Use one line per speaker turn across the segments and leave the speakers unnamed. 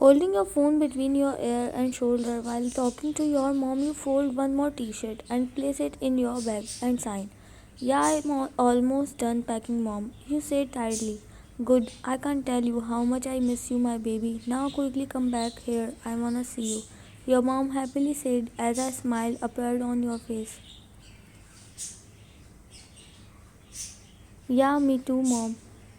Holding your phone between your ear and shoulder while talking to your mom, you fold one more t shirt and place it in your bag and sign. Yeah, I'm almost done packing, mom. You said tiredly. Good, I can't tell you how much I miss you, my baby. Now quickly come back here, I wanna see you. Your mom happily said as a smile appeared on your face. Yeah, me too, mom.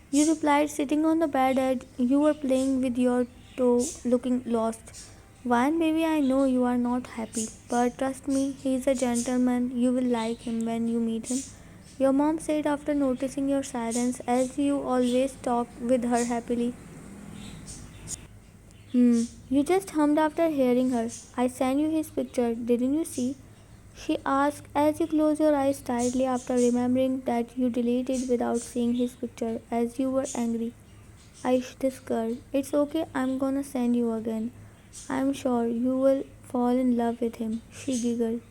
You replied, sitting on the bed and you were playing with your toe, looking lost. Wine, baby, I know you are not happy, but trust me, he is a gentleman. You will like him when you meet him. Your mom said after noticing your silence, as you always talk with her happily. You just hummed after hearing her. I sent you his picture, didn't you see? She asked as you closed your eyes tightly after remembering that you deleted without seeing his picture as you were angry. Aish, this girl. It's okay, I'm gonna send you again. I'm sure you will fall in love with him. She giggled.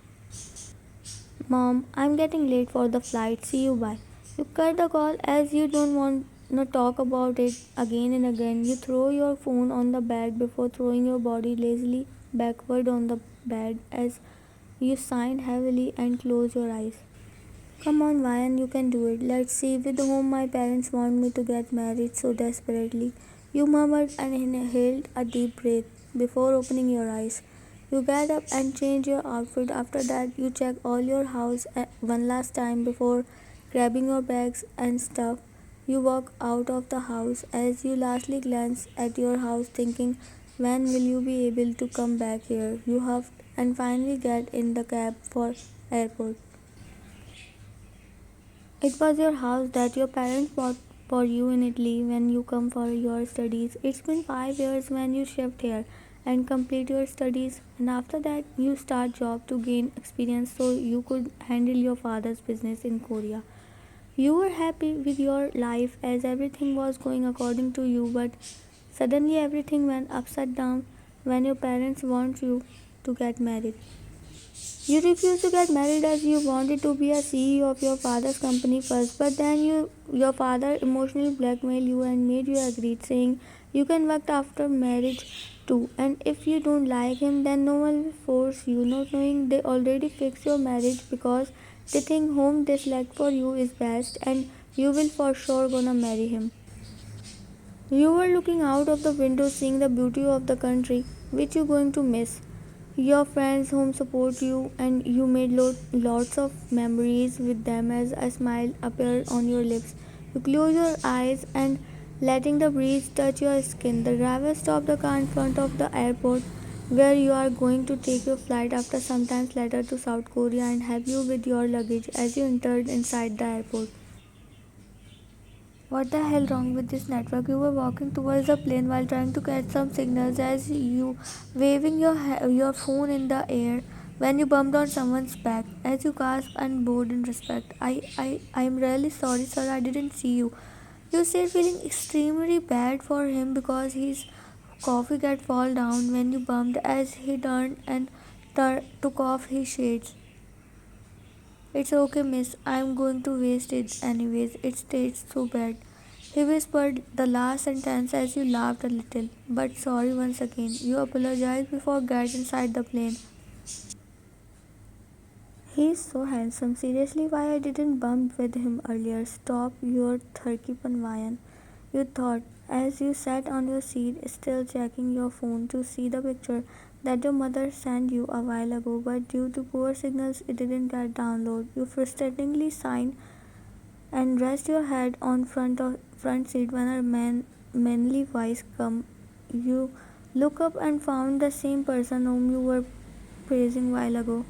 Mom, I'm getting late for the flight. See you, bye. You cut the call as you don't want to talk about it again and again. You throw your phone on the bed before throwing your body lazily backward on the bed as you sighed heavily and close your eyes. Come on, Ryan, you can do it. Let's see with whom my parents want me to get married so desperately. You murmured and inhaled a deep breath before opening your eyes. You get up and change your outfit. After that, you check all your house one last time before grabbing your bags and stuff. You walk out of the house as you lastly glance at your house, thinking, when will you be able to come back here? You huffed and finally get in the cab for airport. It was your house that your parents bought for you in Italy when you come for your studies. It's been 5 years when you shift here and complete your studies, and after that you start job to gain experience so you could handle your father's business in Korea. You were happy with your life as everything was going according to you, but suddenly everything went upside down when your parents want you to get married. You refused to get married as you wanted to be a CEO of your father's company first, but then your father emotionally blackmailed you and made you agree, saying you can work after marriage too. And if you don't like him, then no one will force you, not knowing they already fixed your marriage because they think home they select for you is best and you will for sure gonna marry him. You were looking out of the window seeing the beauty of the country, which you're going to miss. Your friends whom support you and you made lots of memories with them as a smile appeared on your lips. You close your eyes and letting the breeze touch your skin. The driver stopped the car in front of the airport where you are going to take your flight after some time later to South Korea and help you with your luggage as you entered inside the airport. What the hell wrong with this network? You were walking towards the plane while trying to catch some signals as you waving your phone in the air when you bumped on someone's back as you gasped and bowed in respect. I'm really sorry, sir. I didn't see you. You said feeling extremely bad for him because his coffee got fall down when you bumped as he turned and took off his shades. It's okay, miss. I'm going to waste it anyways. It tastes so bad. He whispered the last sentence as you laughed a little. But sorry once again. You apologized before getting inside the plane. He's so handsome. Seriously, why I didn't bump with him earlier? Stop your turkey panvayan. You thought as you sat on your seat, still checking your phone to see the picture that your mother sent you a while ago, but due to poor signals, it didn't get download. You frustratingly signed and rest your head on front seat when her manly voice come. You look up and found the same person whom you were praising while ago.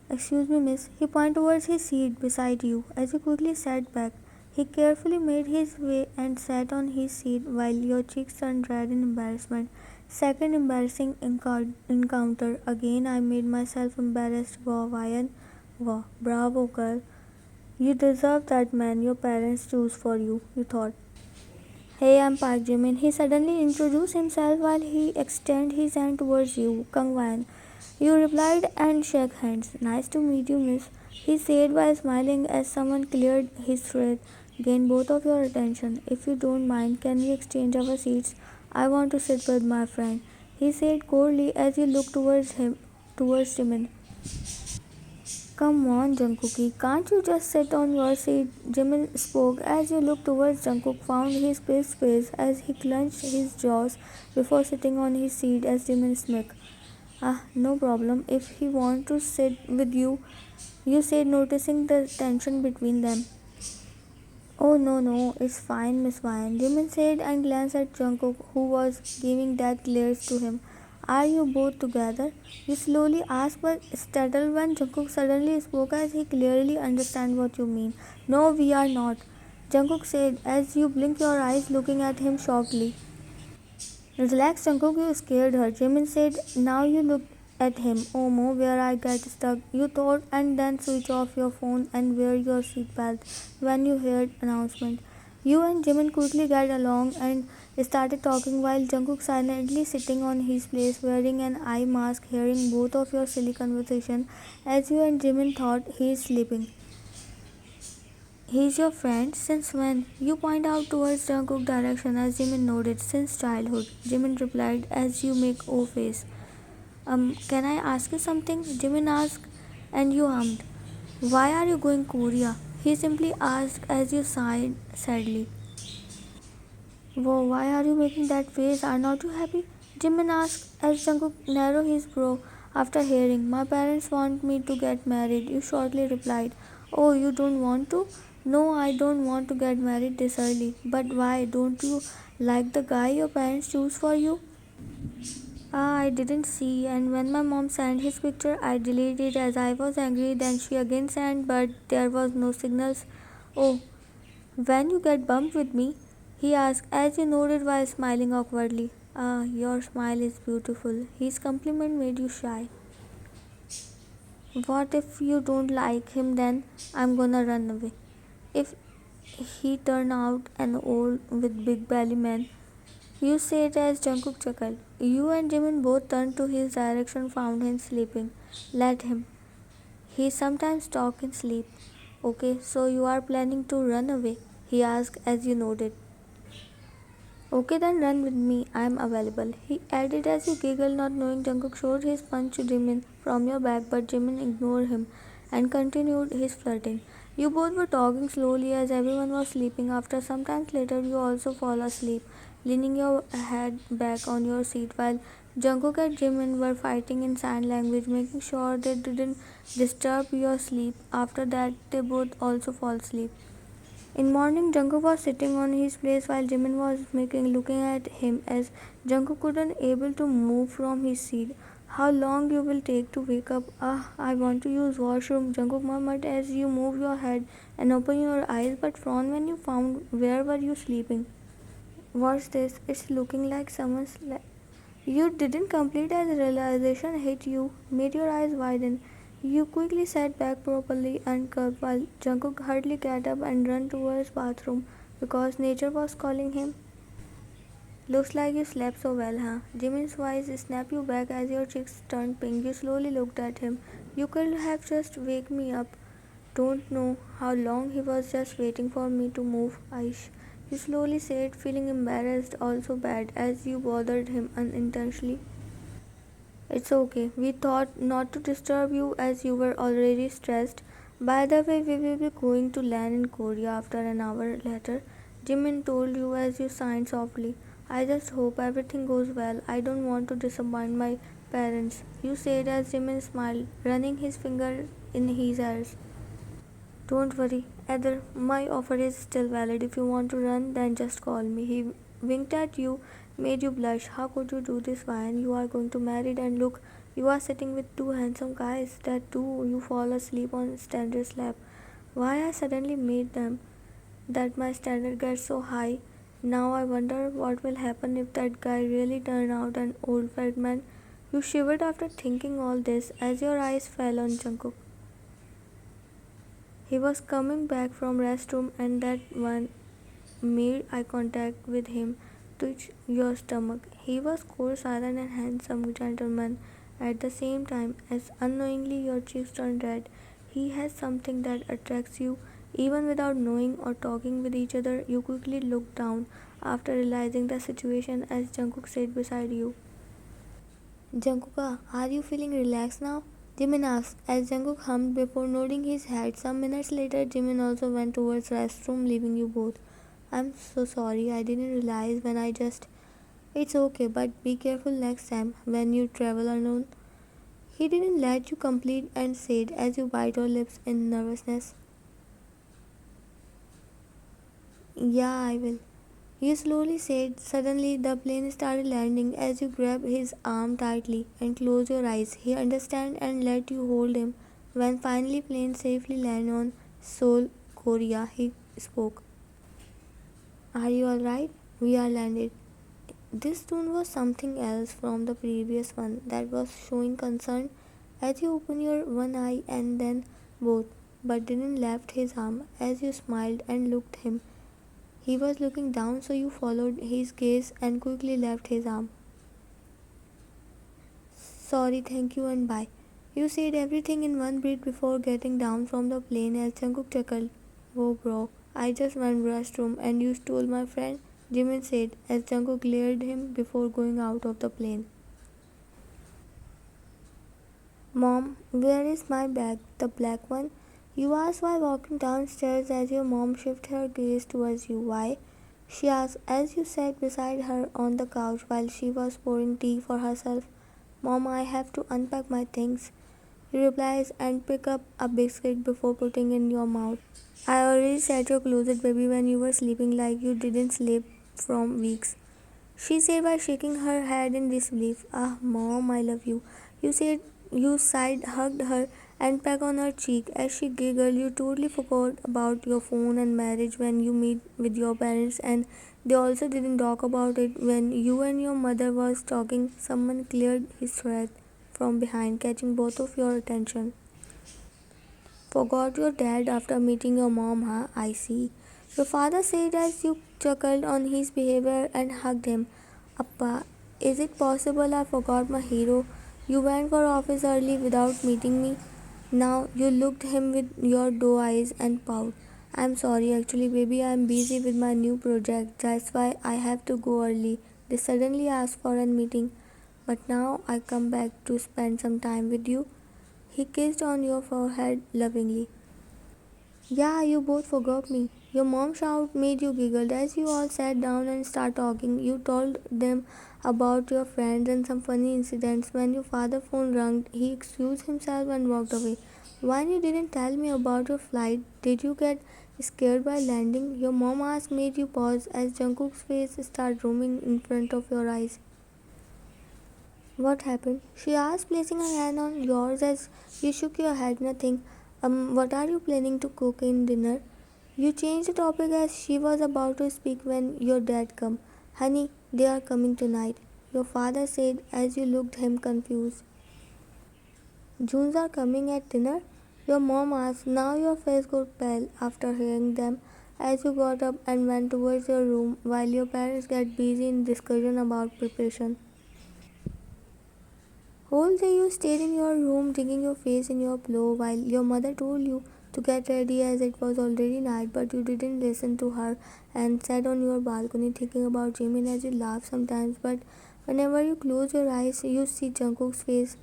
Excuse me, miss. He pointed towards his seat beside you as you quickly sat back. He carefully made his way and sat on his seat while your cheeks turned red in embarrassment. Second embarrassing encounter. Again, I made myself embarrassed. Wow, Ryan. Wow, bravo, girl. You deserve that man your parents choose for you, you thought. Hey, I'm Park Jimin. He suddenly introduced himself while he extended his hand towards you, Kang Wan. You replied and shook hands. Nice to meet you, miss. He said while smiling as someone cleared his throat, gained both of your attention. If you don't mind, can we exchange our seats? I want to sit with my friend, he said coldly as he looked towards Jimin. Come on, Jungkook, can't you just sit on your seat? Jimin spoke as he looked towards Jungkook, found his crisp face as he clenched his jaws before sitting on his seat as Jimin smirked. Ah, no problem. If he wants to sit with you, you said, noticing the tension between them. Oh no, it's fine, Miss Ryan, Jimin said and glanced at Jungkook, who was giving death glares to him. Are you both together? You slowly asked but startled when Jungkook suddenly spoke as he clearly understand what you mean. No, we are not, Jungkook said as you blinked your eyes looking at him shockingly. Relax, Jungkook, you scared her, Jimin said. Now you look at him. Oh, Mo, where I get stuck. You thought and then switch off your phone and wear your seatbelt when you heard announcement. You and Jimin quickly got along and started talking while Jungkook silently sitting on his place wearing an eye mask, hearing both of your silly conversation as you and Jimin thought he is sleeping. He's your friend? Since when? You point out towards Jungkook direction as Jimin nodded. Since childhood. Jimin replied as you make O face. Can I ask you something? Jimin asked and you hummed. Why are you going Korea? He simply asked as you sighed sadly. Whoa, why are you making that face? Are not you happy? Jimin asked as Jungkook narrowed his brow after hearing, my parents want me to get married. You shortly replied, oh, you don't want to? No, I don't want to get married this early. But why? Don't you like the guy your parents choose for you? Ah, I didn't see, and when my mom sent his picture, I deleted it as I was angry. Then she again sent, but there was no signals. Oh, when you get bumped with me? He asked as he nodded while smiling awkwardly. Ah, your smile is beautiful. His compliment made you shy. What if you don't like him then? I'm gonna run away. If he turned out an old with big belly man, you said as Jungkook chuckled. You and Jimin both turned to his direction, found him sleeping. Let him. He sometimes talk in sleep. Okay, so you are planning to run away? He asked as you nodded. Okay, then run with me. I am available. He added as he giggled, not knowing Jungkook showed his punch to Jimin from your back, but Jimin ignored him and continued his flirting. You both were talking slowly as everyone was sleeping. After some time later, you also fall asleep, leaning your head back on your seat while Jungkook and Jimin were fighting in sign language, making sure they didn't disturb your sleep. After that, they both also fall asleep. In morning, Jungkook was sitting on his place while Jimin was looking at him as Jungkook couldn't able to move from his seat. How long you will take to wake up? Ah, I want to use washroom. Jungkook murmured as you move your head and open your eyes, but frowned when you found where were you sleeping. What's this? It's looking like someone's. You didn't complete as realization hit you, made your eyes widen. You quickly sat back properly and curbed while Jungkook hurriedly got up and ran towards bathroom because nature was calling him. Looks like you slept so well, huh? Jimin's voice snapped you back as your cheeks turned pink. You slowly looked at him. You could have just wake me up. Don't know how long he was just waiting for me to move, Aish. You slowly said, feeling embarrassed, also bad, as you bothered him unintentionally. It's okay. We thought not to disturb you as you were already stressed. By the way, we will be going to land in Korea after an hour later. Jimin told you as you sighed softly. I just hope everything goes well. I don't want to disappoint my parents. You said as Jimin smiled, running his finger in his ears. Don't worry, Either my offer is still valid. If you want to run, then just call me. He winked at you, made you blush. How could you do this, Ryan? You are going to marry and look, you are sitting with two handsome guys. That too, you fall asleep on Standard's lap. Why I suddenly made them that my standard gets so high. Now I wonder what will happen if that guy really turned out an old fat man. You shivered after thinking all this as your eyes fell on Jungkook. He was coming back from restroom and that one made eye contact with him twitch your stomach. He was cold, silent and handsome gentleman at the same time as unknowingly your cheeks turned red. He has something that attracts you Even without knowing or talking with each other, you quickly looked down after realizing the situation as Jungkook sat beside you. Jungkook, are you feeling relaxed now? Jimin asked as Jungkook hummed before nodding his head. Some minutes later, Jimin also went towards restroom, leaving you both. I'm so sorry, I didn't realize when I just. It's okay, but be careful next time when you travel alone. He didn't let you complete and said as you bite your lips in nervousness. Yeah, I will. You slowly said. Suddenly, the plane started landing as you grabbed his arm tightly and closed your eyes. He understood and let you hold him. When finally plane safely landed on Seoul, Korea, he spoke. Are you alright? We are landed. This tune was something else from the previous one that was showing concern as you opened your one eye and then both, but didn't lift his arm as you smiled and looked him. He was looking down, so you followed his gaze and quickly left his arm. Sorry, thank you, and bye. You said everything in one breath before getting down from the plane as Jungkook chuckled. Whoa, bro, I just went restroom and you stole my friend, Jimin said as Jungkook glared him before going out of the plane. Mom, where is my bag? The black one? You asked while walking downstairs as your mom shifted her gaze towards you. Why? She asked as you sat beside her on the couch while she was pouring tea for herself. Mom, I have to unpack my things. You replies and pick up a biscuit before putting in your mouth. I already set your closet, baby, when you were sleeping like you didn't sleep from weeks. She said by shaking her head in disbelief. Ah, Mom, I love you. You said you sighed, hugged her, and pecked on her cheek. As she giggled, you totally forgot about your phone and marriage when you meet with your parents, and they also didn't talk about it when you and your mother was talking. Someone cleared his throat from behind, catching both of your attention. Forgot your dad after meeting your mom, huh? I see. Your father said as you chuckled on his behavior and hugged him. Appa, is it possible I forgot my hero? You went for office early without meeting me. Now you looked him with your doe eyes and pout. I'm sorry, actually, baby, I'm busy with my new project. That's why I have to go early. They suddenly asked for a meeting, but now I come back to spend some time with you. He kissed on your forehead lovingly. Yeah, you both forgot me. Your mom shout made you giggle as you all sat down and start talking. You told them about your friends and some funny incidents. When your father phone rang, he excused himself and walked away. Why you didn't tell me about your flight? Did you get scared by landing? Your mom asked made you pause as Jungkook's face started roaming in front of your eyes. What happened? She asked, placing her hand on yours as you shook your head. Nothing. What are you planning to cook in dinner? You changed the topic as she was about to speak when your dad come. Honey, they are coming tonight. Your father said as you looked him confused. Junes are coming at dinner? Your mom asked. Now your face got pale after hearing them as you got up and went towards your room while your parents get busy in discussion about preparation. Whole day you stayed in your room digging your face in your pillow while your mother told you to get ready as it was already night, but you didn't listen to her and sat on your balcony thinking about Jimin as you laugh sometimes, but whenever you close your eyes you see Jungkook's face.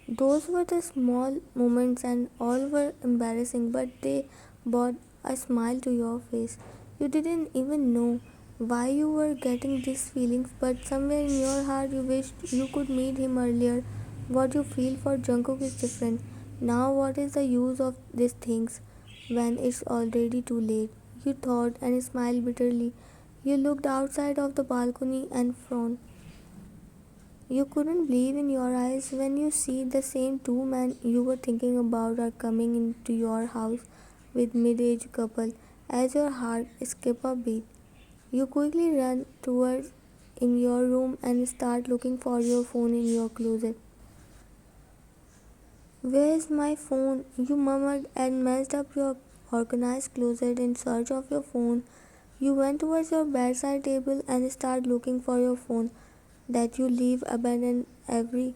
Those were the small moments and all were embarrassing, but they brought a smile to your face. You didn't even know why you were getting these feelings, but somewhere in your heart you wished you could meet him earlier. What you feel for Jungkook is different. Now, what is the use of these things when it's already too late? You thought and smiled bitterly. You looked outside of the balcony and frowned. You couldn't believe in your eyes when you see the same two men you were thinking about are coming into your house with mid-aged couple. As your heart skipped a beat, you quickly run towards in your room and start looking for your phone in your closet. Where's my phone? You murmured and messed up your organized closet in search of your phone. You went towards your bedside table and started looking for your phone that you leave abandoned. Every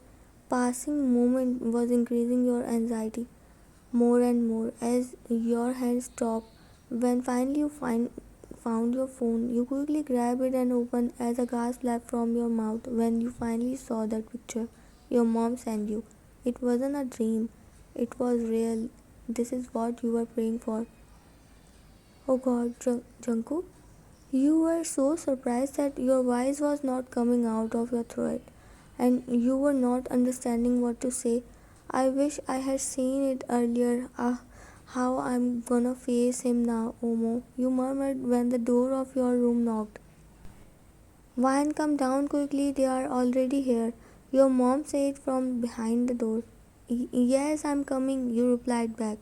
passing moment was increasing your anxiety. more and more as your hands stop. When finally found your phone, you quickly grab it and open as a gasp left from your mouth when you finally saw that picture your mom sent you. It wasn't a dream, it was real. This is what you were praying for. Oh god, Jungkook. You were so surprised that your voice was not coming out of your throat and you were not understanding what to say. I wish I had seen it earlier. How I'm gonna face him now, Omo, you murmured when the door of your room knocked. Wine, come down quickly, they are already here, your mom said from behind the door. Yes, I'm coming, you replied back.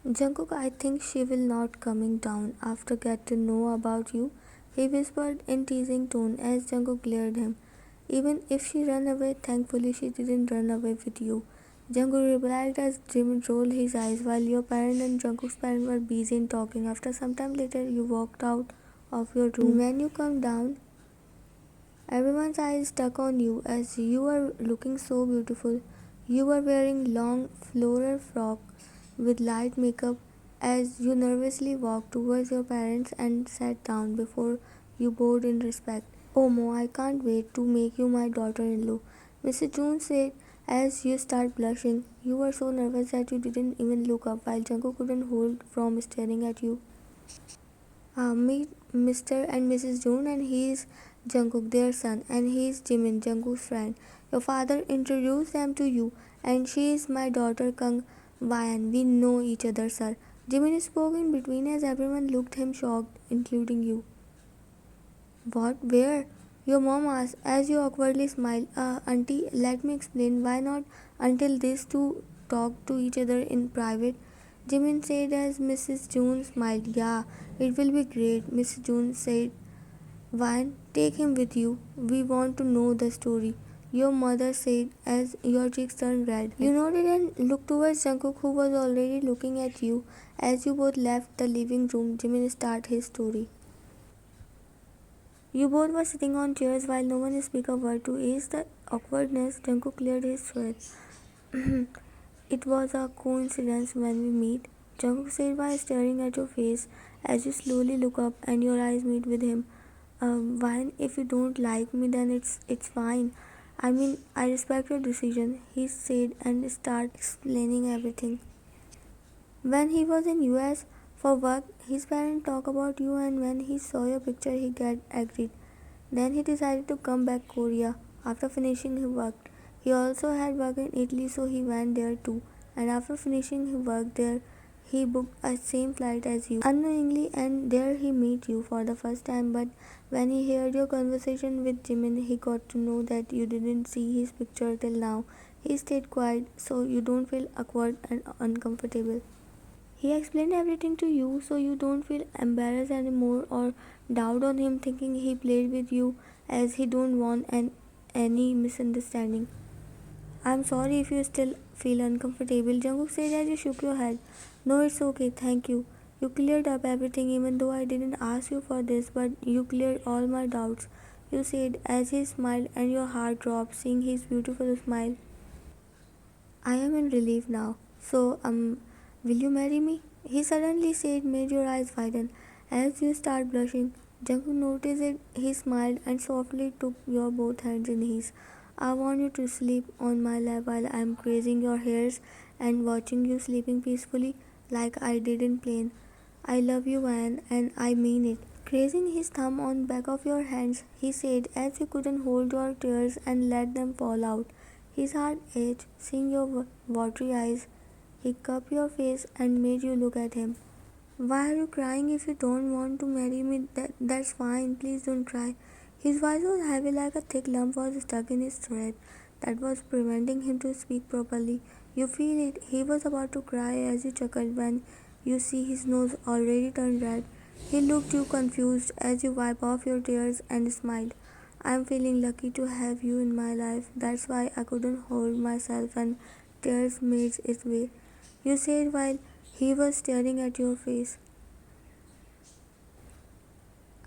Jungkook, I think she will not coming down after get to know about you, he whispered in teasing tone as Jungkook glared him. Even if she ran away, thankfully she didn't run away with you. Jungkook replied as Jimin rolled his eyes while your parent and Jungkook's parents were busy in talking. After some time later, you walked out of your room. When you come down, everyone's eyes stuck on you as you were looking so beautiful. You were wearing long floral frock with light makeup as you nervously walked towards your parents and sat down before you bowed in respect. Omo, I can't wait to make you my daughter-in-law, Mrs. Jones said as you start blushing. You were so nervous that you didn't even look up while Junko couldn't hold from staring at you. Meet Mr. and Mrs. Jones, and he is Jungkook, their son, and he is Jimin, Jungkook's friend. Your father introduced them to you, and she is my daughter Kang Wayan. We know each other, sir. Jimin spoke in between as everyone looked him shocked, including you. What? Where? Your mom asked as you awkwardly smiled. Auntie, let me explain. Why not until these two talk to each other in private? Jimin said as Mrs. Jones smiled. Yeah, it will be great, Mrs. Jones said. Why? Take him with you. We want to know the story, your mother said as your cheeks turned red. You nodded and looked towards Jungkook, who was already looking at you. As you both left the living room, Jimin started his story. You both were sitting on chairs while no one spoke a word. To ease the awkwardness, Jungkook cleared his throat. It was a coincidence when we meet, Jungkook said while staring at your face as you slowly look up and your eyes meet with him. Why, if you don't like me, then it's fine. I mean, I respect your decision, he said and started explaining everything. When he was in US for work, his parents talked about you and when he saw your picture he got agreed. Then he decided to come back Korea after finishing his work. He also had work in Italy so he went there too. And after finishing his work there, he booked a same flight as you unknowingly and there he met you for the first time. But when he heard your conversation with Jimin, he got to know that you didn't see his picture till now. He stayed quiet so you don't feel awkward and uncomfortable. He explained everything to you so you don't feel embarrassed anymore or doubt on him thinking he played with you as he don't want any misunderstanding. I'm sorry if you still feel uncomfortable, Jungkook said as you shook your head. No, it's okay, thank you. You cleared up everything even though I didn't ask you for this, but you cleared all my doubts. You said as he smiled and your heart dropped seeing his beautiful smile. I am in relief now. So, will you marry me? He suddenly said, made your eyes widen. As you start blushing, Jungkook noticed it. He smiled and softly took your both hands in his. I want you to sleep on my lap while I am grazing your hairs and watching you sleeping peacefully like I did in plane. I love you, Anne, and I mean it. Grazing his thumb on back of your hands, he said as he couldn't hold your tears and let them fall out. His heart ached, seeing your watery eyes. He cupped your face and made you look at him. Why are you crying if you don't want to marry me? That's fine, please don't cry. His voice was heavy like a thick lump was stuck in his throat that was preventing him to speak properly. You feel it, he was about to cry as you chuckled when you see his nose already turned red. He looked you confused as you wipe off your tears and smiled. I'm feeling lucky to have you in my life. That's why I couldn't hold myself and tears made its way. You said while he was staring at your face.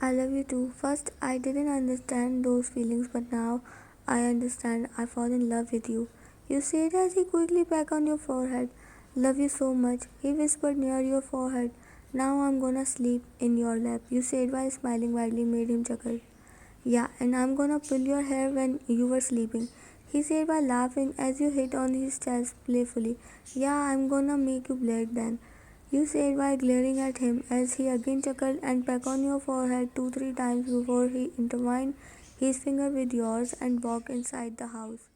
I love you too. First, I didn't understand those feelings, but now I understand. I fall in love with you. You said as he quickly pecked on your forehead. Love you so much, he whispered near your forehead. Now I'm gonna sleep in your lap, you said while smiling widely made him chuckle. Yeah, and I'm gonna pull your hair when you were sleeping, he said while laughing as you hit on his chest playfully. Yeah, I'm gonna make you bleed then, you said while glaring at him as he again chuckled and pecked on your forehead 2-3 times before he intertwined his finger with yours and walked inside the house.